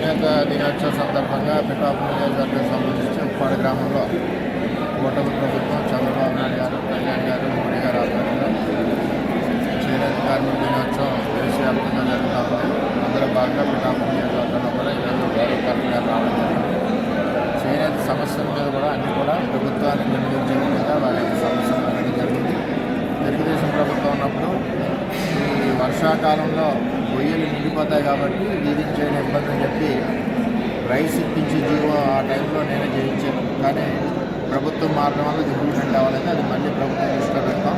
చేనేత దినోత్సవ సందర్భంగా పిఠాపురం నియోజకవర్గం సంబంధించి ఉప్పాడ గ్రామంలో కూటమి ప్రభుత్వం చంద్రబాబు నాయుడు గారు, కళ్యాణ్ గారు, మోడీ గారు ఆధ్వర్యంలో చేనేత కార్మిక దినోత్సవం దేశవ్యాప్తంగా జరుగుతూ ఉంది. అందులో భాగంగా పిఠాపురం నియోజకవర్గంలో కూడా ఈరోజు గౌరవ కలెక్టర్ గారు రావడం జరిగింది. చేనేత సమస్యల మీద కూడా అన్ని కూడా ప్రభుత్వానికి వినియోగించే విధంగా వారి సమస్యలు అనేది జరిగింది. తెలుగుదేశం ప్రభుత్వం ఉన్నప్పుడు ఈ వర్షాకాలంలో గొయ్యలు నిండిపోతాయి కాబట్టి లీడింగ్ చేయడం ఇబ్బంది అని చెప్పి రైస్ ఇప్పించి జీవో ఆ టైంలో నేనే చేయించాను. కానీ ప్రభుత్వం మారడం వల్ల ఇంప్లిమెంట్ అవ్వాలని అది మళ్ళీ ప్రభుత్వం దృష్టిలో పెడతాం.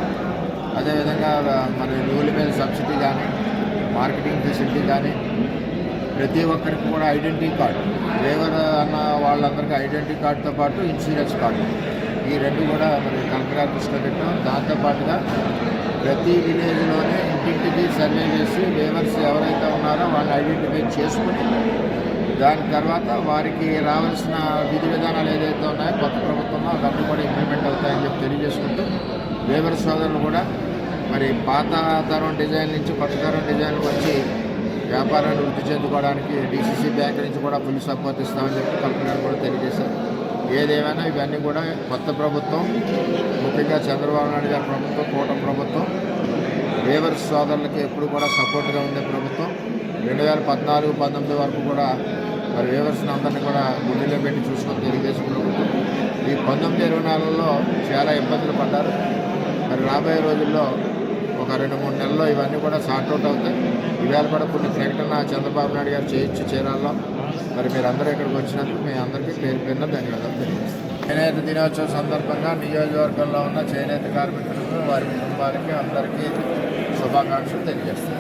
అదేవిధంగా మరి నూనె మీద సబ్సిడీ కానీ, మార్కెటింగ్ ఫెసిలిటీ కానీ, ప్రతి ఒక్కరికి కూడా ఐడెంటిటీ కార్డు, లేబర్ అన్న వాళ్ళందరికీ ఐడెంటిటీ కార్డుతో పాటు ఇన్సూరెన్స్ కార్డు, ఈ రెండు కూడా మరి కలెక్టర్ గారు దృష్టిలో పెట్టాం. దాంతోపాటుగా ప్రతి విలేజ్లోనే ఇంటింటికి సర్వే చేసి లేబర్స్ ఎవరైతే ఉన్నారో వాళ్ళని ఐడెంటిఫై చేసుకుని దాని తర్వాత వారికి రావాల్సిన విధి విధానాలు ఏదైతే ఉన్నాయో కొత్త ప్రభుత్వంలో అవన్నీ కూడా ఇంప్లిమెంట్ అవుతాయని చెప్పి తెలియజేసుకుంటూ లేబర్ సోదరులు కూడా మరి పాత తరం డిజైన్ నుంచి కొత్త తరం డిజైన్కి వచ్చి వ్యాపారాన్ని వృద్ధి చెందుకోవడానికి డీసీసీ బ్యాంక్ నుంచి కూడా ఫుల్ సపోర్ట్ ఇస్తామని చెప్పి కలెక్టర్ గారు కూడా తెలియజేశారు. ఏదేమైనా ఇవన్నీ కూడా కొత్త ప్రభుత్వం, ముఖ్యంగా చంద్రబాబు నాయుడు గారి ప్రభుత్వం, కూటమి ప్రభుత్వం లేబర్ సోదరులకి ఎప్పుడు కూడా సపోర్ట్గా ఉండే ప్రభుత్వం. 2014-19 వరకు కూడా మరి లేబర్స్ని అందరినీ కూడా గుండెలో పెట్టి చూసుకొని తెలుగుదేశం ప్రభుత్వం ఈ 19-24లో చాలా ఇబ్బందులు పడ్డారు. మరి రాబోయే రోజుల్లో ఒక 2-3 నెలల్లో ఇవన్నీ కూడా సార్ట్అవుట్ అవుతాయి. ఇవాళ కూడా కొన్ని ప్రకటన చంద్రబాబు నాయుడు గారు చేయొచ్చు చీరాల్లో. మరి మీరందరూ ఇక్కడికి వచ్చినందుకు మీ అందరికీ పేరు ధన్యవాదాలు తెలియజేస్తాం. చేనేత దినోత్సవం సందర్భంగా నియోజకవర్గంలో ఉన్న చేనేత కార్మికులకు, వారి కుటుంబాలకి అందరికీ శుభాకాంక్షలు తెలియజేస్తాం.